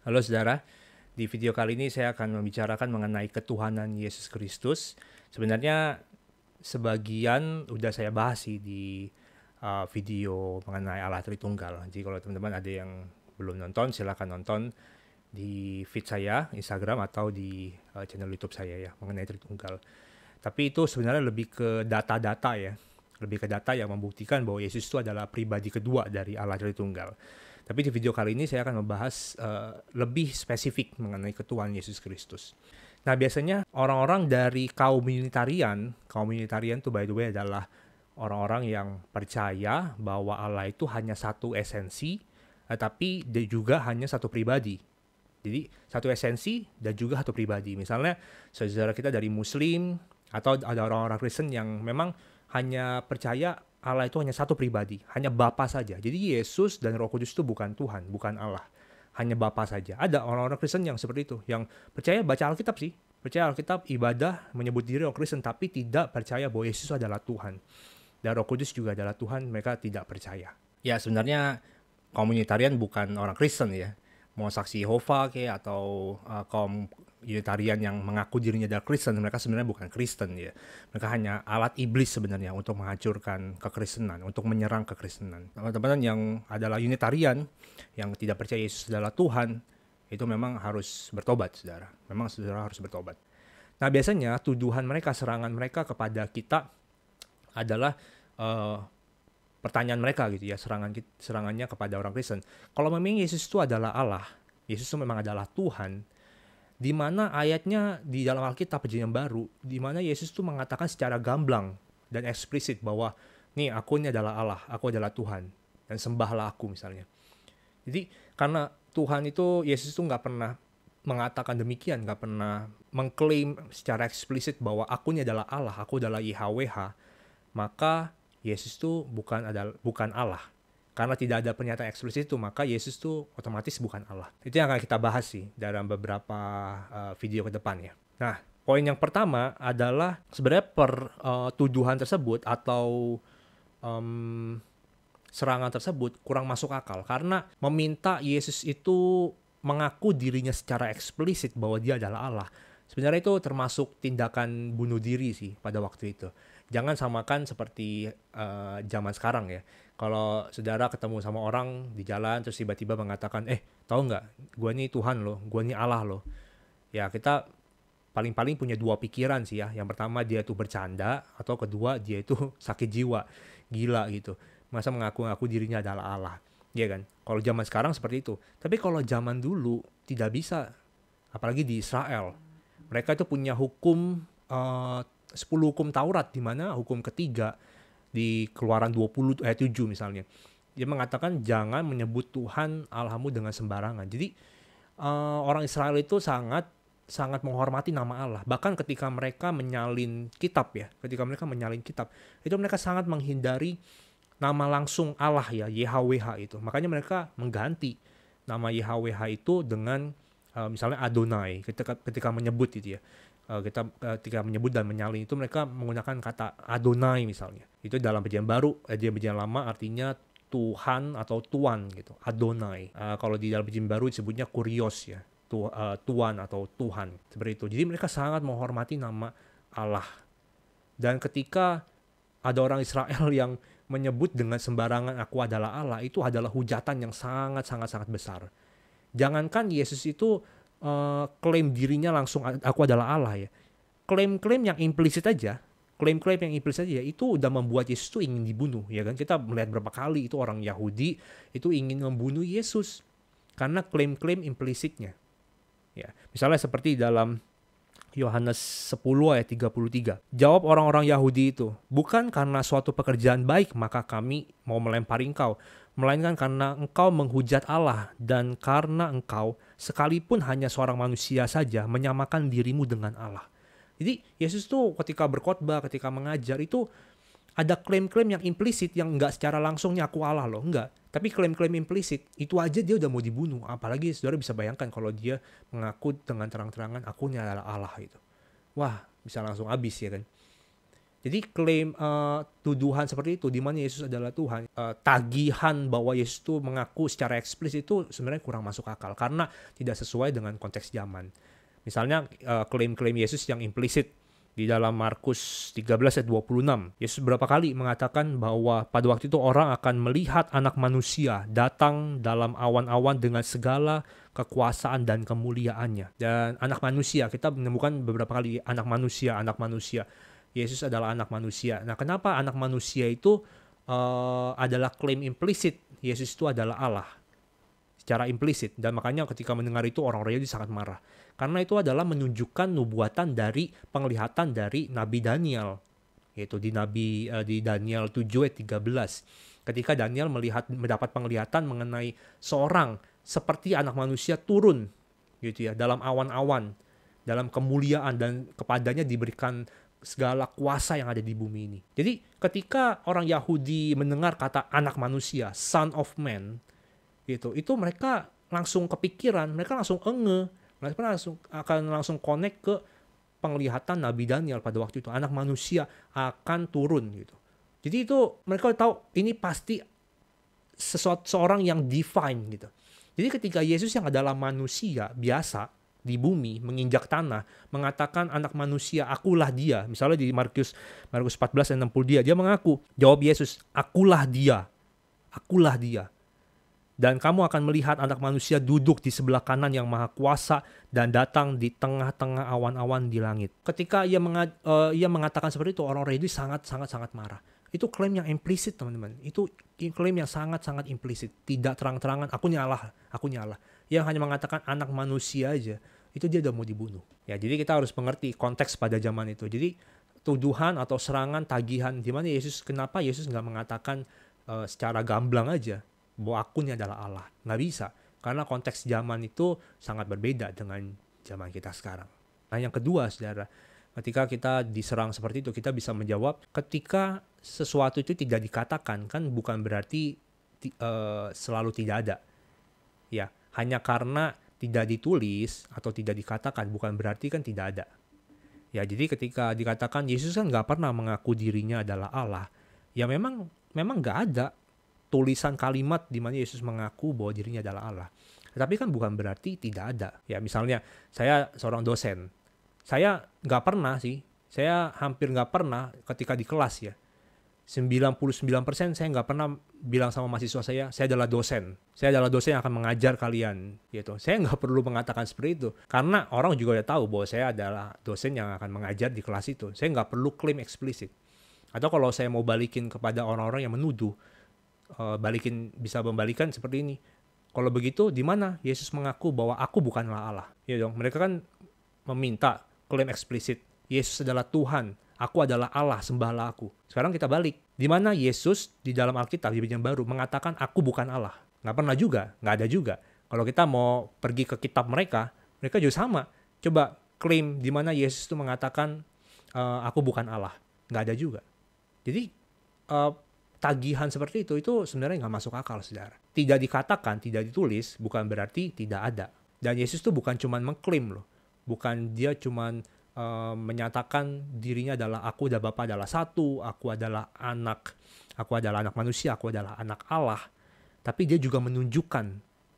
Halo saudara, di video kali ini saya akan membicarakan mengenai ketuhanan Yesus Kristus. Sebenarnya sebagian udah saya bahas sih di video mengenai Allah Tritunggal. Jadi kalau teman-teman ada yang belum nonton, silakan nonton di feed saya, Instagram atau di channel YouTube saya ya, mengenai Tritunggal. Tapi itu sebenarnya lebih ke data-data ya, lebih ke data yang membuktikan bahwa Yesus itu adalah pribadi kedua dari Allah Tritunggal. Tapi di video kali ini saya akan membahas lebih spesifik mengenai ketuhanan Yesus Kristus. Nah, biasanya orang-orang dari kaum Unitarian itu by the way adalah orang-orang yang percaya bahwa Allah itu hanya satu esensi, tapi dia juga hanya satu pribadi. Jadi satu esensi dan juga satu pribadi. Misalnya saudara kita dari Muslim atau ada orang-orang Kristen yang memang hanya percaya Allah itu hanya satu pribadi, hanya Bapa saja. Jadi Yesus dan Roh Kudus itu bukan Tuhan, bukan Allah. Hanya Bapa saja. Ada orang-orang Kristen yang seperti itu, yang percaya baca Alkitab sih. Percaya Alkitab, ibadah, menyebut diri orang Kristen, tapi tidak percaya bahwa Yesus adalah Tuhan. Dan Roh Kudus juga adalah Tuhan, mereka tidak percaya. Ya sebenarnya komunitarian bukan orang Kristen ya. Mau saksi Yehova kayak atau kaum Unitarian yang mengaku dirinya adalah Kristen, mereka sebenarnya bukan Kristen ya. Mereka hanya alat iblis sebenarnya untuk menghancurkan kekristenan, untuk menyerang kekristenan. Teman-teman yang adalah Unitarian, yang tidak percaya Yesus adalah Tuhan, itu memang harus bertobat, saudara. Memang saudara harus bertobat. Nah, biasanya tuduhan mereka, serangan mereka kepada kita adalah pertanyaan mereka gitu ya, serangannya kepada orang Kristen. Kalau memang Yesus itu adalah Allah, Yesus itu memang adalah Tuhan, di mana ayatnya di dalam Alkitab Perjanjian Baru, di mana Yesus itu mengatakan secara gamblang dan eksplisit bahwa nih aku ini adalah Allah, aku adalah Tuhan, dan sembahlah aku misalnya. Jadi karena Tuhan itu, Yesus itu nggak pernah mengatakan demikian, nggak pernah mengklaim secara eksplisit bahwa aku ini adalah Allah, aku adalah YHWH, maka Yesus itu bukan Allah. Karena tidak ada pernyataan eksplisit itu, maka Yesus itu otomatis bukan Allah. Itu yang akan kita bahas sih dalam beberapa video ke depan ya. Nah, poin yang pertama adalah sebenarnya tuduhan tersebut atau serangan tersebut kurang masuk akal. Karena meminta Yesus itu mengaku dirinya secara eksplisit bahwa dia adalah Allah. Sebenarnya itu termasuk tindakan bunuh diri sih pada waktu itu. Jangan samakan seperti zaman sekarang ya. Kalau saudara ketemu sama orang di jalan terus tiba-tiba mengatakan, tahu nggak, gue ini Tuhan loh, gue ini Allah loh. Ya kita paling-paling punya dua pikiran sih ya. Yang pertama dia tuh bercanda, atau kedua dia itu sakit jiwa, gila gitu. Masa mengaku-ngaku dirinya adalah Allah. Iya kan? Kalau zaman sekarang seperti itu. Tapi kalau zaman dulu tidak bisa. Apalagi di Israel. Mereka itu punya hukum 10 hukum Taurat, di mana hukum ketiga di Keluaran 20 ayat 7 misalnya. Dia mengatakan jangan menyebut Tuhan Allahmu dengan sembarangan. Jadi orang Israel itu sangat menghormati nama Allah. Bahkan ketika mereka menyalin kitab ya, itu mereka sangat menghindari nama langsung Allah ya, YHWH itu. Makanya mereka mengganti nama YHWH itu dengan misalnya Adonai ketika menyebut gitu ya. Ketika menyebut dan menyalin itu mereka menggunakan kata Adonai misalnya. Itu dalam Perjanjian Baru, Perjanjian Lama artinya Tuhan atau Tuan gitu, Adonai. Kalau di dalam Perjanjian Baru disebutnya Kurios ya, Tuan atau Tuhan, seperti itu. Jadi mereka sangat menghormati nama Allah. Dan ketika ada orang Israel yang menyebut dengan sembarangan aku adalah Allah, itu adalah hujatan yang sangat besar. Jangankan Yesus itu klaim dirinya langsung aku adalah Allah ya. Klaim-klaim yang implisit aja itu udah membuat Yesus itu ingin dibunuh ya kan. Kita melihat berapa kali itu orang Yahudi itu ingin membunuh Yesus karena klaim-klaim implisitnya. Ya, misalnya seperti dalam Yohanes 10 ayat 33. Jawab orang-orang Yahudi itu, bukan karena suatu pekerjaan baik maka kami mau melempari engkau, melainkan karena engkau menghujat Allah dan karena engkau sekalipun hanya seorang manusia saja menyamakan dirimu dengan Allah. Jadi Yesus tuh ketika berkhotbah, ketika mengajar itu ada klaim-klaim yang implisit yang enggak secara langsungnya aku Allah loh, enggak. Tapi klaim-klaim implisit itu aja dia udah mau dibunuh. Apalagi saudara bisa bayangkan kalau dia mengaku dengan terang-terangan akunya adalah Allah itu. Wah, bisa langsung habis ya kan. Jadi klaim tuduhan seperti itu di mana Yesus adalah Tuhan, tagihan bahwa Yesus itu mengaku secara eksplisit itu sebenarnya kurang masuk akal karena tidak sesuai dengan konteks zaman. Misalnya klaim-klaim Yesus yang implisit di dalam Markus 13 ayat 26. Yesus berapa kali mengatakan bahwa pada waktu itu orang akan melihat Anak Manusia datang dalam awan-awan dengan segala kekuasaan dan kemuliaannya. Dan Anak Manusia, kita menemukan beberapa kali Anak Manusia, Anak Manusia. Yesus adalah Anak Manusia. Nah, kenapa Anak Manusia itu adalah klaim implisit? Yesus itu adalah Allah secara implisit. Dan makanya ketika mendengar itu orang-orang Yahudi sangat marah. Karena itu adalah menunjukkan nubuatan dari penglihatan dari Nabi Daniel, yaitu di Daniel 7 ayat 13. Ketika Daniel mendapat penglihatan mengenai seorang seperti Anak Manusia turun gitu ya dalam awan-awan, dalam kemuliaan, dan kepadanya diberikan segala kuasa yang ada di bumi ini. Jadi ketika orang Yahudi mendengar kata Anak Manusia, Son of Man, gitu, itu mereka langsung kepikiran, mereka langsung mereka akan langsung connect ke penglihatan Nabi Daniel pada waktu itu. Anak Manusia akan turun gitu. Jadi itu mereka tahu ini pasti seorang yang divine gitu. Jadi ketika Yesus yang adalah manusia biasa di bumi menginjak tanah mengatakan Anak Manusia, akulah dia. Misalnya di Markus 14 ayat 60 dia mengaku, jawab Yesus, akulah dia. Akulah dia. Dan kamu akan melihat Anak Manusia duduk di sebelah kanan yang maha kuasa dan datang di tengah-tengah awan-awan di langit. Ketika ia mengatakan seperti itu, orang-orang itu sangat marah. Itu klaim yang implisit, teman-teman. Itu klaim yang sangat implisit. Tidak terang-terangan, aku nyala. Yang hanya mengatakan Anak Manusia aja, itu dia udah mau dibunuh. Ya, jadi kita harus mengerti konteks pada zaman itu. Jadi tuduhan atau serangan, tagihan, kenapa Yesus nggak mengatakan secara gamblang aja bahwa aku ini adalah Allah. Nggak bisa. Karena konteks zaman itu sangat berbeda dengan zaman kita sekarang. Nah, yang kedua, saudara, ketika kita diserang seperti itu, kita bisa menjawab ketika sesuatu itu tidak dikatakan, kan bukan berarti selalu tidak ada. Ya, hanya karena tidak ditulis atau tidak dikatakan, bukan berarti kan tidak ada. Ya, jadi ketika dikatakan Yesus kan nggak pernah mengaku dirinya adalah Allah, ya memang nggak ada tulisan kalimat di mana Yesus mengaku bahwa dirinya adalah Allah. Tapi kan bukan berarti tidak ada. Ya, misalnya saya seorang dosen. Saya hampir nggak pernah ketika di kelas ya. 99% saya nggak pernah bilang sama mahasiswa saya adalah dosen. Saya adalah dosen yang akan mengajar kalian gitu. Saya nggak perlu mengatakan seperti itu. Karena orang juga udah tahu bahwa saya adalah dosen yang akan mengajar di kelas itu. Saya nggak perlu klaim eksplisit. Atau kalau saya mau balikin kepada orang-orang yang menuduh, bisa membalikan seperti ini. Kalau begitu, di mana Yesus mengaku bahwa aku bukanlah Allah? Ya dong, mereka kan meminta klaim eksplisit. Yesus adalah Tuhan, aku adalah Allah, sembahlah aku. Sekarang kita balik. Di mana Yesus di dalam Alkitab di Perjanjian Baru mengatakan aku bukan Allah? Nggak pernah juga, nggak ada juga. Kalau kita mau pergi ke kitab mereka juga sama. Coba klaim di mana Yesus itu mengatakan aku bukan Allah. Nggak ada juga. Jadi tagihan seperti itu sebenarnya nggak masuk akal, saudara. Tidak dikatakan, tidak ditulis, bukan berarti tidak ada. Dan Yesus itu bukan cuma mengklaim loh. Bukan dia cuma menyatakan dirinya adalah aku dan Bapa adalah satu, aku adalah anak manusia, aku adalah anak Allah. Tapi dia juga menunjukkan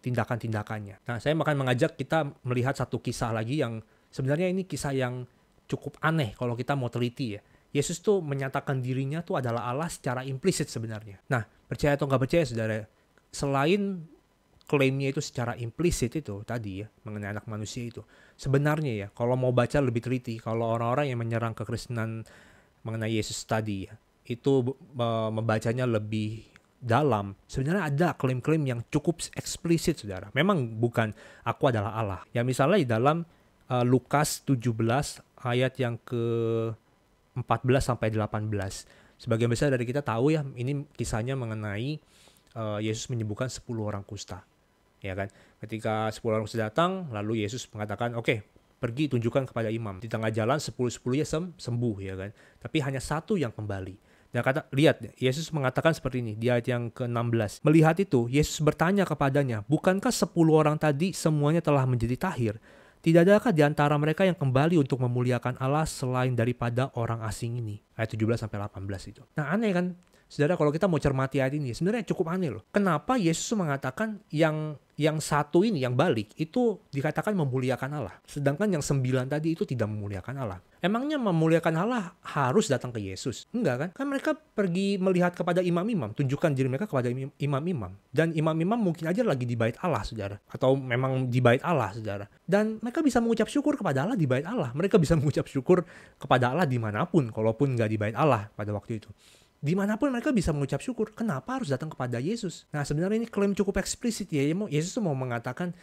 tindakan-tindakannya. Nah, saya akan mengajak kita melihat satu kisah lagi yang sebenarnya ini kisah yang cukup aneh kalau kita mau teliti ya. Yesus tuh menyatakan dirinya tuh adalah Allah secara implisit sebenarnya. Nah, percaya atau nggak percaya, saudara, selain klaimnya itu secara implisit itu tadi ya, mengenai anak manusia itu, sebenarnya ya, kalau mau baca lebih teliti, kalau orang-orang yang menyerang kekristenan mengenai Yesus tadi ya, itu membacanya lebih dalam, sebenarnya ada klaim-klaim yang cukup eksplisit, saudara. Memang bukan aku adalah Allah. Ya, misalnya di dalam Lukas 17 ayat yang ke 14 sampai 18. Sebagian besar dari kita tahu ya, ini kisahnya mengenai Yesus menyembuhkan 10 orang kusta. Ya kan? Ketika 10 orang kusta datang, lalu Yesus mengatakan, "Oke, pergi tunjukkan kepada imam." Di tengah jalan 10-10 ya sembuh ya kan. Tapi hanya satu yang kembali. Dan lihat, Yesus mengatakan seperti ini di ayat yang ke-16. Melihat itu, Yesus bertanya kepadanya, "Bukankah 10 orang tadi semuanya telah menjadi tahir? Tidak adakah di antara mereka yang kembali untuk memuliakan Allah selain daripada orang asing ini? Ayat 17-18 itu. Nah, aneh kan? Saudara, kalau kita mau cermati ayat ini, sebenarnya cukup aneh loh. Kenapa Yesus mengatakan yang satu ini, yang balik, itu dikatakan memuliakan Allah. Sedangkan yang 9 tadi itu tidak memuliakan Allah. Emangnya memuliakan Allah harus datang ke Yesus? Enggak kan? Kan mereka pergi melihat kepada imam-imam, tunjukkan diri mereka kepada imam-imam. Dan imam-imam mungkin aja lagi di bait Allah, saudara. Atau memang di bait Allah, saudara. Dan mereka bisa mengucap syukur kepada Allah di bait Allah. Mereka bisa mengucap syukur kepada Allah dimanapun, kalaupun nggak di bait Allah pada waktu itu. Dimanapun mereka bisa mengucap syukur, kenapa harus datang kepada Yesus? Nah, sebenarnya ini klaim cukup eksplisit ya. Yesus tuh mau mengatakan,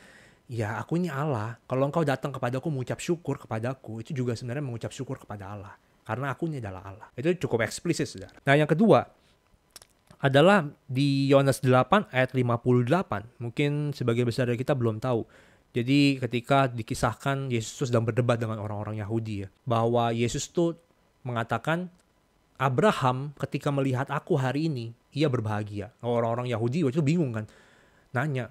ya aku ini Allah. Kalau engkau datang kepadaku mengucap syukur kepadaku, itu juga sebenarnya mengucap syukur kepada Allah. Karena aku ini adalah Allah. Itu cukup eksplisit, saudara. Nah, yang kedua adalah di Yohanes 8 ayat 58. Mungkin sebagian besar dari kita belum tahu. Jadi ketika dikisahkan Yesus tuh sedang berdebat dengan orang-orang Yahudi ya, bahwa Yesus tuh mengatakan, Abraham ketika melihat aku hari ini, ia berbahagia. Orang-orang Yahudi waktu itu bingung kan. Nanya,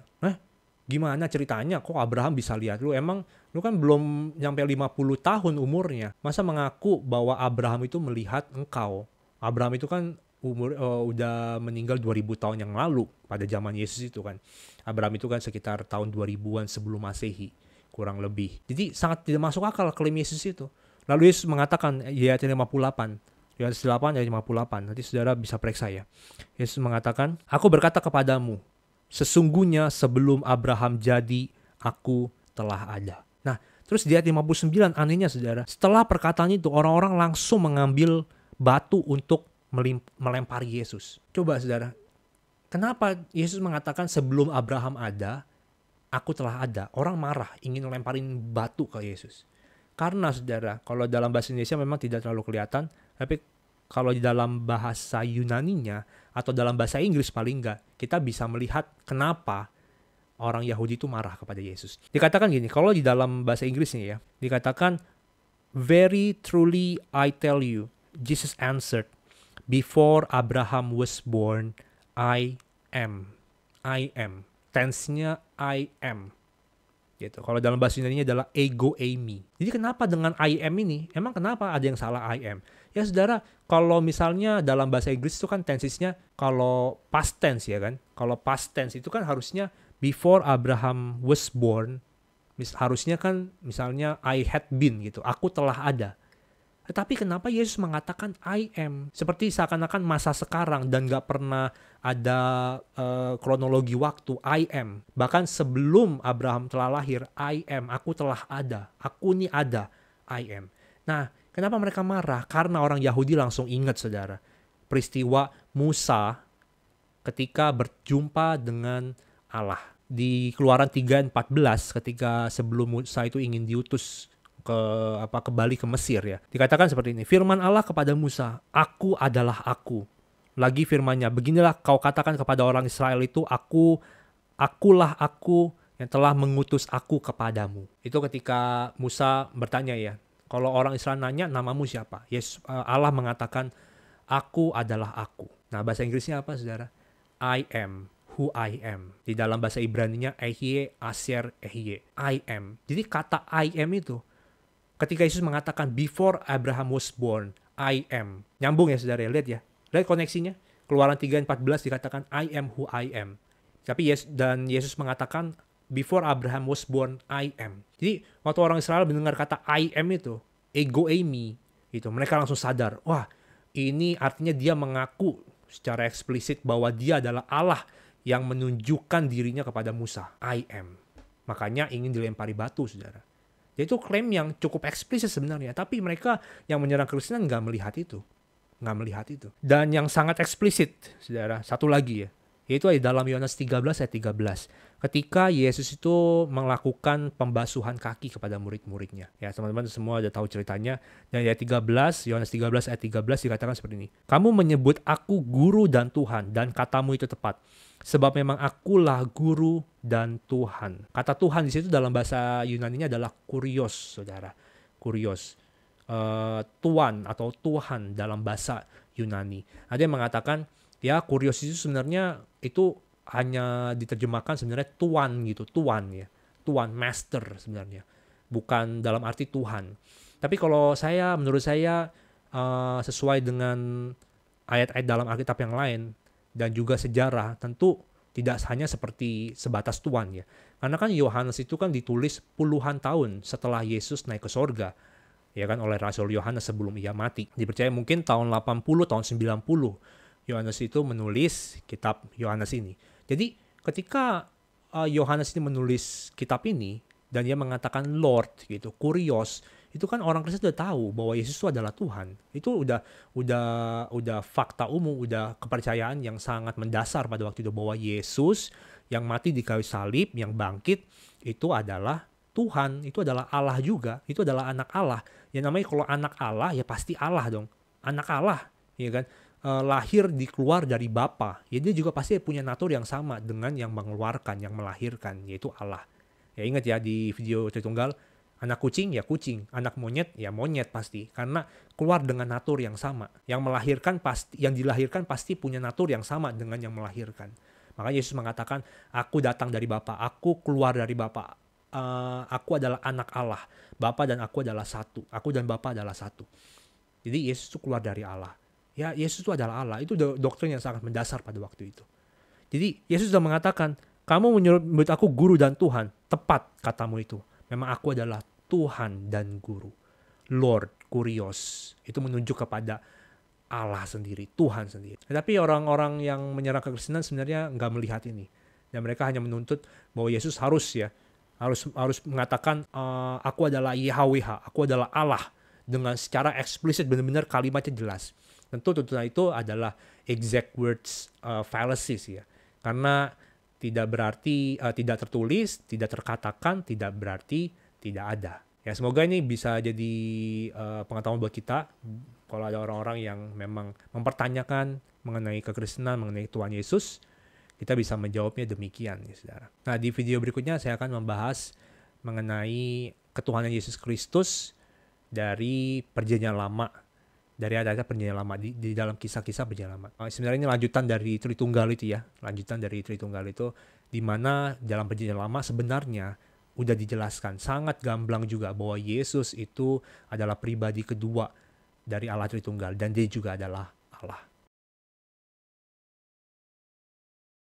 gimana ceritanya kok Abraham bisa lihat lu? Emang lu kan belum nyampe 50 tahun umurnya. Masa mengaku bahwa Abraham itu melihat engkau? Abraham itu kan udah meninggal 2000 tahun yang lalu pada zaman Yesus itu kan. Abraham itu kan sekitar tahun 2000-an sebelum Masehi, kurang lebih. Jadi sangat tidak masuk akal klaim Yesus itu. Lalu Yesus mengatakan, ayat 58, Yohanes 8 ayat 58. Nanti saudara bisa periksa ya. Yesus mengatakan, aku berkata kepadamu, sesungguhnya sebelum Abraham jadi, aku telah ada. Nah, terus di ayat 59 anehnya saudara. Setelah perkataan itu, orang-orang langsung mengambil batu untuk melempari Yesus. Coba saudara, kenapa Yesus mengatakan sebelum Abraham ada, aku telah ada? Orang marah, ingin melemparin batu ke Yesus. Karena saudara, kalau dalam bahasa Indonesia memang tidak terlalu kelihatan, tapi kalau di dalam bahasa Yunaninya atau dalam bahasa Inggris paling enggak, kita bisa melihat kenapa orang Yahudi itu marah kepada Yesus. Dikatakan gini, kalau di dalam bahasa Inggrisnya ya, dikatakan, very truly I tell you, Jesus answered, before Abraham was born, I am. I am. Tense-nya I am. Gitu. Kalau dalam bahasa Yunani adalah ego eimi. Jadi kenapa dengan I am ini? Emang kenapa ada yang salah I am? Ya saudara, kalau misalnya dalam bahasa Inggris itu kan tensesnya kalau past tense ya kan. Kalau past tense itu kan harusnya before Abraham was born. Harusnya kan misalnya I had been gitu. Aku telah ada. Tetapi kenapa Yesus mengatakan I am? Seperti seakan-akan masa sekarang dan gak pernah ada kronologi waktu. I am. Bahkan sebelum Abraham telah lahir, I am. Aku telah ada. Aku ini ada. I am. Nah, kenapa mereka marah? Karena orang Yahudi langsung ingat, saudara. Peristiwa Musa ketika berjumpa dengan Allah. Di Keluaran 3:14 ketika sebelum Musa itu ingin diutus kembali ke Mesir ya. Dikatakan seperti ini, firman Allah kepada Musa, aku adalah aku. Lagi firmannya, beginilah kau katakan kepada orang Israel itu, akulah aku yang telah mengutus aku kepadamu. Itu ketika Musa bertanya ya, kalau orang Israel nanya namamu siapa? Allah mengatakan, aku adalah aku. Nah, bahasa Inggrisnya apa saudara? I am who I am. Di dalam bahasa Ibraninya, Ehye, Asher, Ehye. I am. Jadi kata I am itu, ketika Yesus mengatakan before Abraham was born, I am. Nyambung ya saudara, lihat ya. Lihat koneksinya. Keluaran 3:14 dikatakan I am who I am. Tapi Yesus mengatakan before Abraham was born, I am. Jadi waktu orang Israel mendengar kata I am itu, ego eimi, gitu. Mereka langsung sadar, wah ini artinya dia mengaku secara eksplisit bahwa dia adalah Allah yang menunjukkan dirinya kepada Musa. I am. Makanya ingin dilempari batu saudara. Jadi itu klaim yang cukup eksplisit sebenarnya. Tapi mereka yang menyerang Kristen nggak melihat itu. Nggak melihat itu. Dan yang sangat eksplisit, saudara, satu lagi ya. Yaitu di dalam Yohanes 13 ayat 13. Ketika Yesus itu melakukan pembasuhan kaki kepada murid-muridnya. Ya teman-teman semua udah tahu ceritanya. Dan ayat 13, Yohanes 13 ayat 13 dikatakan seperti ini. Kamu menyebut aku guru dan Tuhan. Dan katamu itu tepat. Sebab memang akulah guru dan Tuhan. Kata Tuhan di situ dalam bahasa Yunaninya adalah kurios, saudara. Kurios. Tuan atau Tuhan dalam bahasa Yunani. Ada yang mengatakan, ya kurios itu sebenarnya itu hanya diterjemahkan sebenarnya tuan gitu. Tuan ya. Tuan, master sebenarnya. bukan dalam arti Tuhan. Tapi kalau menurut saya sesuai dengan ayat-ayat dalam Alkitab yang lain dan juga sejarah, tentu tidak hanya seperti sebatas Tuhan ya. Karena kan Yohanes itu kan ditulis puluhan tahun setelah Yesus naik ke sorga, ya kan, oleh Rasul Yohanes sebelum ia mati. Dipercaya mungkin tahun 80, tahun 90 Yohanes itu menulis kitab Yohanes ini. Jadi ketika Yohanes ini menulis kitab ini dan dia mengatakan Lord gitu, Kurios, itu kan orang Kristen sudah tahu bahwa Yesus itu adalah Tuhan. Itu udah fakta umum, udah kepercayaan yang sangat mendasar pada waktu itu bahwa Yesus yang mati di kayu salib, yang bangkit itu adalah Tuhan, itu adalah Allah juga, itu adalah anak Allah. Yang namanya kalau anak Allah ya pasti Allah dong. Anak Allah, ya kan? Lahir dikeluar dari Bapa, ya dia juga pasti punya natur yang sama dengan yang mengeluarkan, yang melahirkan, yaitu Allah. Ya ingat ya di video Tritunggal, anak kucing ya kucing, anak monyet ya monyet pasti, karena keluar dengan natur yang sama. Yang dilahirkan pasti punya natur yang sama dengan yang melahirkan. Makanya Yesus mengatakan, aku datang dari Bapa, aku keluar dari Bapa, aku adalah anak Allah, Bapa dan aku adalah satu, aku dan Bapa adalah satu. Jadi Yesus itu keluar dari Allah. Ya, Yesus itu adalah Allah. Itu doktrin yang sangat mendasar pada waktu itu. Jadi, Yesus sudah mengatakan, kamu menyebut aku guru dan Tuhan. Tepat katamu itu. Memang aku adalah Tuhan dan guru. Lord, Kurios. Itu menunjuk kepada Allah sendiri, Tuhan sendiri. Tetapi orang-orang yang menyerang kekristenan sebenarnya nggak melihat ini. Dan mereka hanya menuntut bahwa Yesus harus mengatakan, aku adalah YHWH, aku adalah Allah. Dengan secara eksplisit, benar-benar kalimatnya jelas. Tentu tuntutan itu adalah exact words fallacies ya. Karena tidak berarti tidak tertulis, tidak terkatakan, tidak berarti tidak ada. Ya semoga ini bisa jadi pengetahuan buat kita kalau ada orang-orang yang memang mempertanyakan mengenai kekristenan, mengenai Tuhan Yesus, kita bisa menjawabnya demikian ya saudara. Nah di video berikutnya saya akan membahas mengenai ketuhanan Yesus Kristus dari Perjanjian Lama, dari ada Perjanjian Lama di dalam kisah-kisah Perjanjian Lama. Sebenarnya ini lanjutan dari Tritunggal itu ya, di mana dalam Perjanjian Lama sebenarnya udah dijelaskan sangat gamblang juga bahwa Yesus itu adalah pribadi kedua dari Allah Tritunggal dan dia juga adalah Allah.